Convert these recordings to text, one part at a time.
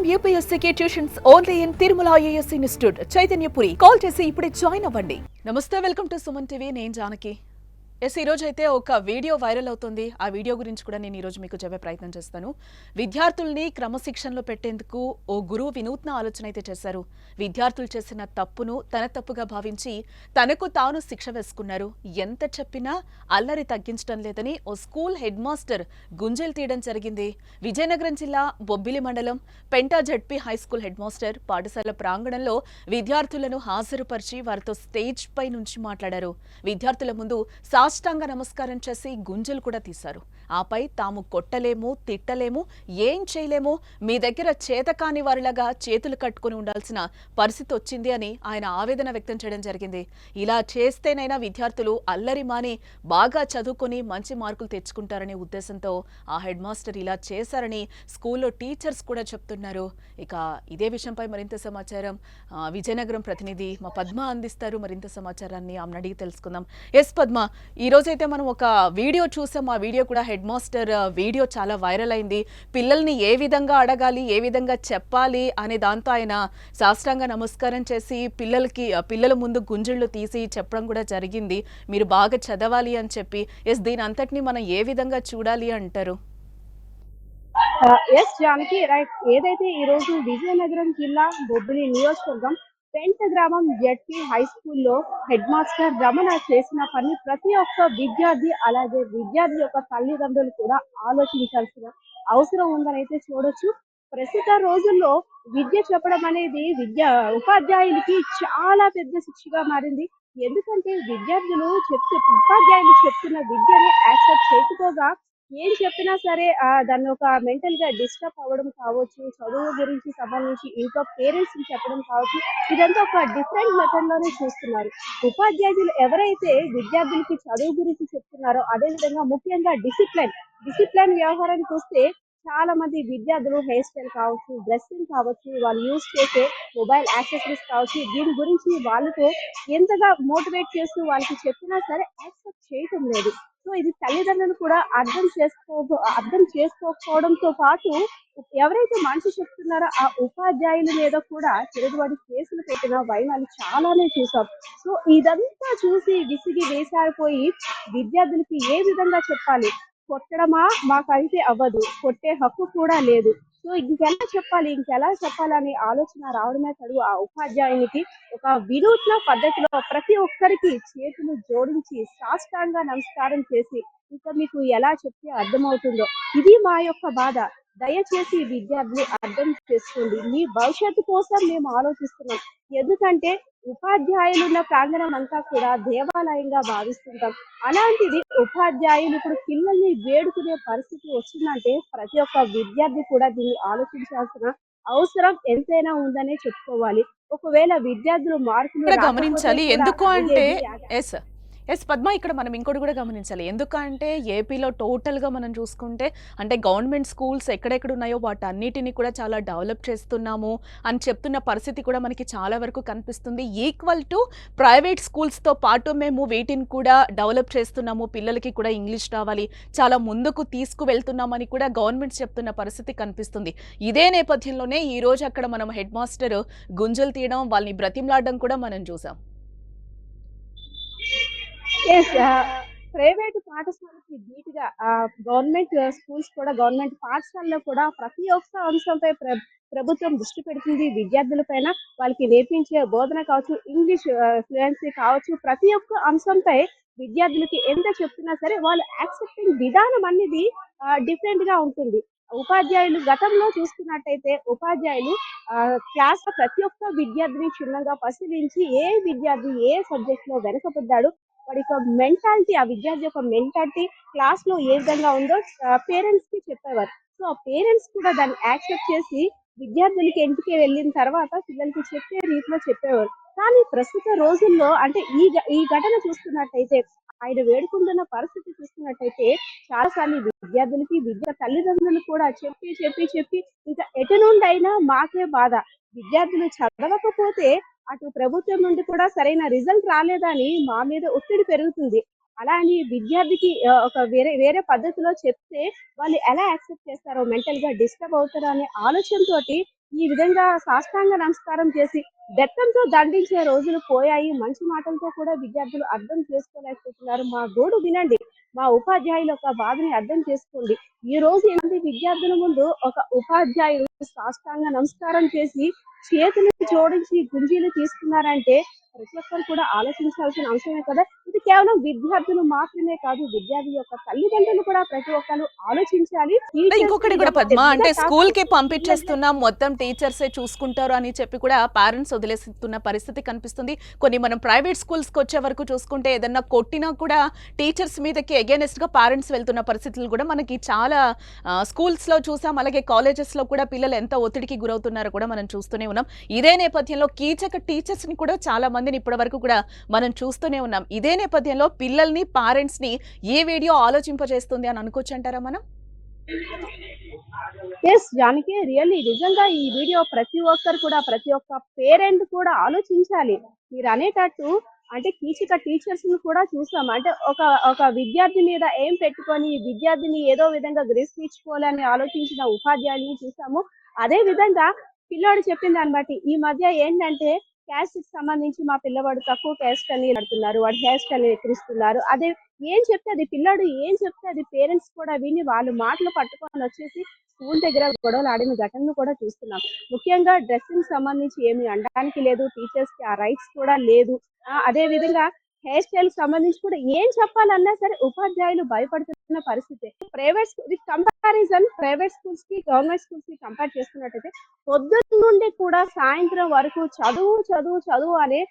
IIM UPSCK tuitions only in Tirumala IAS institute Chaitanyapuri. Call చేసి ఇప్పుడే join అవ్వండి. నమస్తే, వెల్కమ్ టు సుమన్ టీవీ. నేను జానకి. ఈ రోజు అయితే ఒక వీడియో వైరల్ అవుతుంది. ఆ వీడియో గురించి కూడా నేను ఈ రోజు మీకు చెప్పే ప్రయత్నం చేస్తాను. విద్యార్థుల్ని క్రమశిక్షణలో పెట్టేందుకు ఓ గురువు వినూత్న ఆలోచన అయితే చేశారు. విద్యార్థులు చేసిన తప్పును తన తప్పుగా భావించి తనకు తాను శిక్ష వేసుకున్నారు. ఎంత చెప్పినా అల్లరి తగ్గించడం లేదని ఓ స్కూల్ హెడ్ మాస్టర్ గుంజలు తీయడం జరిగింది. విజయనగరం జిల్లా బొబ్బిలి మండలం Penta ZP high school head master పాఠశాల ప్రాంగణంలో విద్యార్థులను హాజరుపరిచి వారితో స్టేజ్ పై నుంచి మాట్లాడారు. విద్యార్థుల ముందు సాష్టాంగ నమస్కారం చేసి గుంజలు కూడా తీశారు. ఆపై తాము కొట్టలేము, తిట్టలేము, ఏం చేయలేము, మీ దగ్గర చేతకాని వారిలాగా చేతులు కట్టుకుని ఉండాల్సిన పరిస్థితి వచ్చింది అని ఆయన ఆవేదన వ్యక్తం చేయడం జరిగింది. ఇలా చేస్తేనైనా విద్యార్థులు అల్లరి మాని బాగా చదువుకొని మంచి మార్కులు తెచ్చుకుంటారనే ఉద్దేశంతో ఆ హెడ్ మాస్టర్ ఇలా చేశారని స్కూల్లో టీచర్స్ కూడా చెప్తున్నారు. ఇక ఇదే విషయంపై మరింత సమాచారం విజయనగరం ప్రతినిధి మా పద్మ అందిస్తారు. మరింత సమాచారాన్ని ఆమెను అడిగి తెలుసుకుందాం. ఎస్ పద్మ, ఈ రోజైతే మనం ఒక వీడియో చూసాం. ఆ వీడియో కూడా హెడ్ మాస్టర్ వీడియో చాలా వైరల్ అయింది. పిల్లల్ని ఏ విధంగా అడగాలి, ఏ విధంగా చెప్పాలి అనే దాంతో ఆయన సాష్టాంగ నమస్కారం చేసి పిల్లల ముందు గుంజళ్ళు తీసి చెప్పడం కూడా జరిగింది. మీరు బాగా చదవాలి అని చెప్పి. ఎస్, దీని అంతటిని మనం ఏ విధంగా చూడాలి అంటారు? Yes Janaki, right. ఏదైతే ఈ రోజు విజయనగరం జిల్లా బొబ్బిలి నియోజకవర్గం పెంట గ్రామం జడ్పీ హై స్కూల్లో హెడ్ మాస్టర్ రమణ చేసిన పని ప్రతి ఒక్క విద్యార్థి, అలాగే విద్యార్థి యొక్క తల్లిదండ్రులు కూడా ఆలోచించాల్సిన అవసరం ఉందని అయితే చూడొచ్చు. ప్రస్తుత రోజుల్లో విద్య చెప్పడం అనేది ఉపాధ్యాయులకి చాలా పెద్ద శిక్షగా మారింది. ఎందుకంటే విద్యార్థులు ఉపాధ్యాయులు చెప్తున్న విద్యని యాక్సెప్ట్ చేయకపోగా ఏం చెప్పినా సరే దాన్ని ఒక మెంటల్ గా డిస్టర్బ్ అవ్వడం కావచ్చు, చదువు గురించి సంబంధించి ఇంట్లో పేరెంట్స్ కి చెప్పడం కావచ్చు, ఇదంతా ఒక డిఫరెంట్ మెథడ్ లోనే చూస్తున్నారు. ఉపాధ్యాయులు ఎవరైతే విద్యార్థులకి చదువు గురించి చెప్తున్నారో, అదే విధంగా ముఖ్యంగా డిసిప్లిన్ వ్యవహారానికి వస్తే చాలా మంది విద్యార్థులు హెయిర్ స్టైల్ కావచ్చు, డ్రెస్సింగ్ కావచ్చు, వాళ్ళు యూజ్ చేసే మొబైల్ యాక్సెసరీస్ కావచ్చు, దీని గురించి వాళ్ళతో ఎంతగా మోటివేట్ చేస్తూ వాళ్ళకి చెప్పినా సరే యాక్సెప్ట్ చేయటం లేదు. సో ఇది తల్లిదండ్రులు కూడా అర్థం చేసుకోకపోవడంతో పాటు ఎవరైతే మనిషి చెప్తున్నారో ఆ ఉపాధ్యాయుల మీద కూడా తిరుగుబడి కేసులు పెట్టిన వైనాలు చాలానే చూసాం. సో ఇదంతా చూసి విసిగి వేసారిపోయి విద్యార్థులకి ఏ విధంగా చెప్పాలి, కొట్టడమా మాకైతే అవ్వదు, కొట్టే హక్కు కూడా లేదు, సో ఇంకెలా చెప్పాలని ఆలోచన రావడమే తడు ఆ ఉపాధ్యాయునికి ఒక వినూత్న పద్ధతిలో ప్రతి ఒక్కరికి చేతులు జోడించి సాష్టాంగ నమస్కారం చేసి, ఇంకా మీకు ఎలా చెప్తే అర్థమవుతుందో, ఇది మా యొక్క బాధ, దయచేసి విద్యార్థులు అర్థం చేసుకోండి, మీ భవిష్యత్తు కోసం మేము ఆలోచిస్తున్నాం. ఎందుకంటే ఉపాధ్యాయులున్న ప్రాంగణం అంతా కూడా దేవాలయంగా భావిస్తుంటాం. అలాంటిది ఉపాధ్యాయులు ఇప్పుడు పిల్లల్ని వేడుకునే పరిస్థితి వచ్చిందంటే ప్రతి ఒక్క విద్యార్థి కూడా దీన్ని ఆలోచించాల్సిన అవసరం ఎంతైనా ఉందనే చెప్పుకోవాలి. ఒకవేళ విద్యార్థులు మార్కులు గమనించాలి. రాకపోతే ఎందుకు కూడా అంటే అడిగేది ఎస్ పద్మ, ఇక్కడ మనం ఇంకోటి కూడా గమనించాలి. ఎందుకంటే ఏపీలో టోటల్గా మనం చూసుకుంటే అంటే గవర్నమెంట్ స్కూల్స్ ఎక్కడెక్కడ ఉన్నాయో వాటన్నిటిని కూడా చాలా డెవలప్ చేస్తున్నాము అని చెప్తున్న పరిస్థితి కూడా మనకి చాలా వరకు కనిపిస్తుంది. ఈక్వల్ టు ప్రైవేట్ స్కూల్స్తో పాటు మేము వీటిని కూడా డెవలప్ చేస్తున్నాము, పిల్లలకి కూడా ఇంగ్లీష్ రావాలి, చాలా ముందుకు తీసుకువెళ్తున్నామని కూడా గవర్నమెంట్ చెప్తున్న పరిస్థితి కనిపిస్తుంది. ఇదే నేపథ్యంలోనే ఈరోజు అక్కడ మనం హెడ్ మాస్టర్ గుంజలు తీయడం, వాళ్ళని బ్రతిమలాడడం కూడా మనం చూసాం. ప్రైవేట్ పాఠశాలకి ధీటుగా గవర్నమెంట్ స్కూల్స్ కూడా, గవర్నమెంట్ పాఠశాలలో కూడా ప్రతి ఒక్క అంశంపై ప్రభుత్వం దృష్టి పెడుతుంది. విద్యార్థుల పైన వాళ్ళకి నేర్పించే బోధన కావచ్చు, ఇంగ్లీష్ ఫ్లూయెన్సీ కావచ్చు, ప్రతి ఒక్క అంశంపై విద్యార్థులకి ఎంత చెప్తున్నా సరే వాళ్ళు యాక్సెప్టింగ్ విధానం అనేది డిఫరెంట్ గా ఉంటుంది. ఉపాధ్యాయులు గతంలో చూస్తున్నట్టయితే ఉపాధ్యాయులు క్లాస్ లో ప్రతి ఒక్క విద్యార్థిని క్షుణ్ణంగా పరిశీలించి ఏ విద్యార్థి ఏ సబ్జెక్ట్ లో వెనకబడ్డాడు, వాడి యొక్క మెంటాలిటీ, ఆ విద్యార్థి యొక్క మెంటాలిటీ క్లాస్ లో ఏ విధంగా ఉందో పేరెంట్స్ కి చెప్పేవారు. సో ఆ పేరెంట్స్ కూడా దాన్ని యాక్సెప్ట్ చేసి విద్యార్థులకి ఇంటికి వెళ్ళిన తర్వాత పిల్లలకి చెప్పే రీతిలో చెప్పేవారు. కానీ ప్రస్తుత రోజుల్లో అంటే ఈ ఘటన చూస్తున్నట్టయితే, ఆయన వేడుకుంటున్న పరిస్థితి చూస్తున్నట్టయితే చాలా సార్లు విద్యా తల్లిదండ్రులు కూడా చెప్పి ఇంకా ఎటు నుండి అయినా మాకే బాధ, విద్యార్థులు చదవకపోతే అటు ప్రభుత్వం నుండి కూడా సరైన రిజల్ట్ రాలేదని మా మీద ఒత్తిడి పెరుగుతుంది. అలా అని విద్యార్థికి ఒక వేరే పద్ధతిలో చెప్తే వాళ్ళు ఎలా యాక్సెప్ట్ చేస్తారో, మెంటల్ గా డిస్టర్బ్ అవుతారో అనే ఆలోచనతోటి ఈ విధంగా సాష్టాంగ నమస్కారం చేసి బెత్తంతో దండించే రోజులు పోయాయి. మంచి మాటలతో కూడా విద్యార్థులు అర్థం చేసుకోలేకపోతున్నారు. మా గోడు వినండి. మా ఉపాధ్యాయుల యొక్క బాధని అర్థం చేసుకోండి. ఈ రోజు ఎనిమిది విద్యార్థుల ముందు ఒక ఉపాధ్యాయుడు సాష్టాంగ నమస్కారం చేసి చేతులు జోడించి గుంజీలు తీసుకున్నారంటే ప్రతి ఒక్కరు కూడా ఆలోచించాల్సిన అంశమే కదా. ఇది కేవలం విద్యార్థులు మాత్రమే కాదు, విద్యార్థి యొక్క తల్లిదండ్రులు కూడా ప్రతి ఒక్కరు ఆలోచించాలి. ఇంకొకటి కూడా పద్మ, అంటే స్కూల్ కి పంపించేస్తున్నాం, మొత్తం టీచర్సే చూసుకుంటారు అని చెప్పి కూడా పేరెంట్స్ వదిలేస్తున్న పరిస్థితి కనిపిస్తుంది. కొన్ని మనం ప్రైవేట్ స్కూల్స్ కి వచ్చే వరకు చూసుకుంటే ఏదన్నా కొట్టినా కూడా టీచర్స్ మీదకి అగైనెస్ట్ గా పేరెంట్స్ వెళ్తున్న పరిస్థితులు కూడా మనకి చాలా స్కూల్స్ లో చూసాం. అలాగే కాలేజెస్ లో కూడా పిల్లలు ఎంత ఒత్తిడికి గురవుతున్నారో కూడా మనం చూస్తూనే ఉన్నాం. ఇదే నేపథ్యంలో కీచక టీచర్స్ ని కూడా చాలా మందిని ఇప్పటి వరకు కూడా మనం చూస్తూనే ఉన్నాం. ఇదే నేపథ్యంలో పిల్లల్ని పేరెంట్స్ ని ఏ వీడియో ఆలోచింపజేస్తుంది అని అనుకోవచ్చు అంటారా మనం? ఎస్ జానకి, రియల్లీ నిజంగా ఈ వీడియో ప్రతి ఒక్కరు కూడా, ప్రతి ఒక్క పేరెంట్ కూడా ఆలోచించాలి. మీరు అనేటట్టు అంటే కీచక టీచర్స్ ని కూడా చూసాం. అంటే ఒక ఒక విద్యార్థి మీద ఏం పెట్టుకొని విద్యార్థిని ఏదో విధంగా గ్రహించుకోవాలని ఆలోచించిన ఉపాధ్యాయుల్ని చూసాము. అదే విధంగా పిల్లాడు చెప్పిన దాన్ని బట్టి ఈ మధ్య ఏంటంటే క్యాస్ట్ కి సంబంధించి మా పిల్లవాడు తక్కువ క్యాస్ట్ అని అడుగుతున్నారు, వాడు క్యాస్ట్ అని ఎక్కిరిస్తున్నారు. అదే ఏం చెప్తే అది పిల్లాడు ఏం చెప్తే అది పేరెంట్స్ కూడా విని వాళ్ళు మాటలు పట్టుకొని వచ్చేసి స్కూల్ దగ్గర గొడవలు ఆడిన ఘటనలు కూడా చూస్తున్నాం. ముఖ్యంగా డ్రెస్సింగ్ సంబంధించి ఏమి అనడానికి లేదు, టీచర్స్ కి ఆ రైట్స్ కూడా లేదు. అదే విధంగా హెయిర్ స్టైల్ సంబంధించి కూడా ఏం చెప్పాలన్నా సరే ఉపాధ్యాయులు భయపడుతున్న పరిస్థితి. Private with comparison private schools కి గవర్నమెంట్ స్కూల్స్ కి కంపేర్ చేసుకున్నట్టయితే పొద్దున్న నుండి కూడా సాయంత్రం వరకు చదువు చదువు చదువు అనే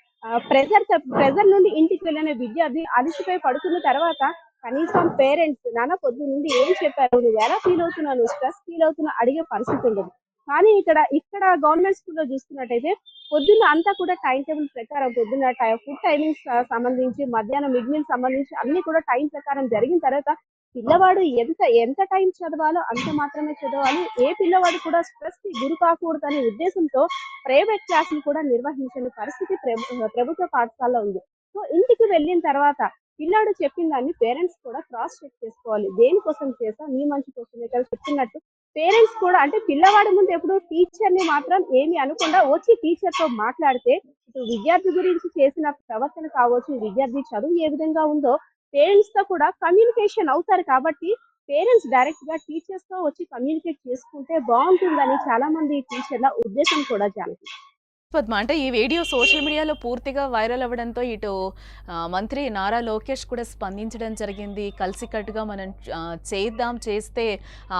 ప్రెజర్ నుండి ఇంటికి వెళ్ళిన విద్యార్థి అలసిపోయి పడుకున్న తర్వాత కనీసం పేరెంట్స్ నాన్న పొద్దు నుండి ఏం చెప్పారు, నువ్వు ఎలా ఫీల్ అవుతున్నావు, నువ్వు స్ట్రెస్ ఫీల్ అవుతున్నా అడిగే పరిస్థితి ఉండదు. కానీ ఇక్కడ గవర్నమెంట్ స్కూల్లో చూస్తున్నట్టయితే పొద్దున్న అంతా కూడా టైం టేబుల్ ప్రకారం పొద్దున్న ఫుడ్ టైమింగ్స్ సంబంధించి మధ్యాహ్నం మిడ్ మీల్ సంబంధించి అన్ని కూడా టైం ప్రకారం జరిగిన తర్వాత పిల్లవాడు ఎంత ఎంత టైం చదవాలో అంత మాత్రమే చదవాలి. ఏ పిల్లవాడు కూడా స్ట్రెస్ కి గురి కాకూడదు అనే ఉద్దేశంతో ప్రైవేట్ క్లాసులు కూడా నిర్వహించని పరిస్థితి ప్రభుత్వ పాఠశాలలో ఉంది. సో ఇంటికి వెళ్ళిన తర్వాత పిల్లాడు చెప్పిన దాన్ని పేరెంట్స్ కూడా క్రాస్ చెక్ చేసుకోవాలి. దేనికోసం చేసా, నీ మంచి కోసమే కదా చెప్పినట్టు పేరెంట్స్ కూడా అంటే పిల్లవాడి ముందు ఎప్పుడు టీచర్ ని మాత్రం ఏమి అనకుండా వచ్చి టీచర్ తో మాట్లాడితే ఇటు విద్యార్థి గురించి చేసిన ప్రవర్తన కావచ్చు, విద్యార్థి చదువు ఏ విధంగా ఉందో పేరెంట్స్ తో కూడా కమ్యూనికేషన్ అవుతారు. కాబట్టి పేరెంట్స్ డైరెక్ట్ గా టీచర్స్ తో వచ్చి కమ్యూనికేట్ చేసుకుంటే బాగుంటుందని చాలా మంది టీచర్ల ఉద్దేశం కూడా జానకి. పద్మ, అంటే ఈ వీడియో సోషల్ మీడియాలో పూర్తిగా వైరల్ అవ్వడంతో ఇటు మంత్రి నారా లోకేష్ కూడా స్పందించడం జరిగింది. కలిసికట్టుగా మనం చేస్తే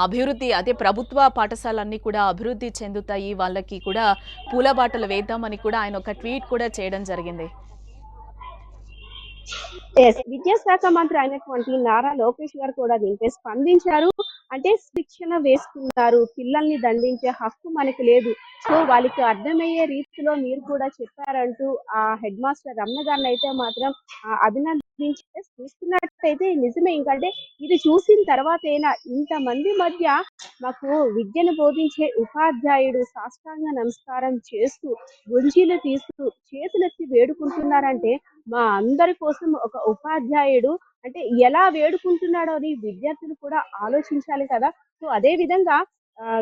అభివృద్ధి, అదే ప్రభుత్వ పాఠశాలన్నీ కూడా అభివృద్ధి చెందుతాయి, వాళ్ళకి కూడా పూలబాటలు వేద్దామని కూడా ఆయన ఒక ట్వీట్ కూడా చేయడం జరిగింది. విద్యాశాఖ మంత్రి అయినటువంటి నారా లోకేష్ గారు కూడా దీనిపై స్పందించారు. అంటే శిక్షణ వేస్తున్నారు, పిల్లల్ని దండించే హక్కు మనకు లేదు, సో వాళ్ళకి అర్థమయ్యే రీతిలో మీరు కూడా చెప్పారంటూ ఆ హెడ్ మాస్టర్ రమణ గారిని అయితే మాత్రం అభినందించి చూస్తున్నట్టయితే నిజమే. ఇంకంటే ఇది చూసిన తర్వాతైనా ఇంతమంది మధ్య మాకు విద్యను బోధించే ఉపాధ్యాయుడు సాష్టాంగ నమస్కారం చేస్తూ గుంజీలు తీస్తూ చేతులెత్తి వేడుకుంటున్నారంటే మా అందరి కోసం ఒక ఉపాధ్యాయుడు అంటే ఎలా వేడుకుంటున్నాడో అని విద్యార్థులు కూడా ఆలోచించాలి కదా. సో అదే విధంగా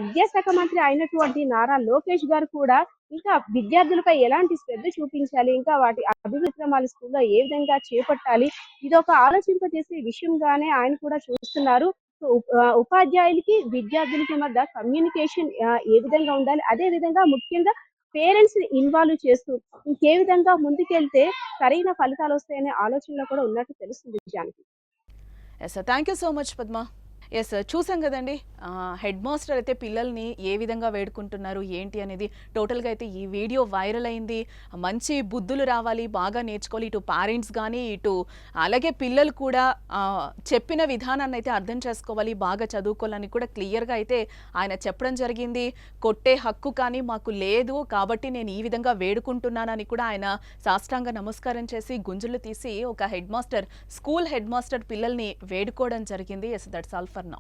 విద్యాశాఖ మంత్రి అయినటువంటి నారా లోకేష్ గారు కూడా ఇంకా విద్యార్థులపై ఎలాంటి శ్రద్ధ చూపించాలి, ఇంకా వాటి అభివృద్ధి క్రమాలు స్కూల్లో ఏ విధంగా చేపట్టాలి, ఇది ఒక ఆలోచింపజేసే విషయంగానే ఆయన కూడా చూస్తున్నారు. సో ఉపాధ్యాయులకి విద్యార్థులకి మధ్య కమ్యూనికేషన్ ఏ విధంగా ఉండాలి, అదే విధంగా ముఖ్యంగా పేరెంట్స్ ని ఇన్వాల్వ్ చేస్తూ ఇంకే విధంగా ముందుకెళ్తే సరైన ఫలితాలు వస్తాయనే ఆలోచనలో కూడా ఉన్నట్టు తెలుస్తుంది Janaki. Thank you so much Padma. Yes, చూసాం కదండి హెడ్ మాస్టర్ అయితే పిల్లల్ని ఏ విధంగా వేడుకుంటున్నారు ఏంటి అనేది. టోటల్గా అయితే ఈ వీడియో వైరల్ అయింది. మంచి బుద్ధులు రావాలి, బాగా నేర్చుకోవాలి, ఇటు పేరెంట్స్ కానీ ఇటు అలాగే పిల్లలు కూడా చెప్పిన విధానాన్ని అయితే అర్థం చేసుకోవాలి, బాగా చదువుకోవాలని కూడా క్లియర్గా అయితే ఆయన చెప్పడం జరిగింది. కొట్టే హక్కు కానీ మాకు లేదు, కాబట్టి నేను ఈ విధంగా వేడుకుంటున్నానని కూడా ఆయన సాష్టాంగ నమస్కారం చేసి గుంజులు తీసి ఒక head master, school head master పిల్లల్ని వేడుకోవడం జరిగింది. Yes, that's all for now.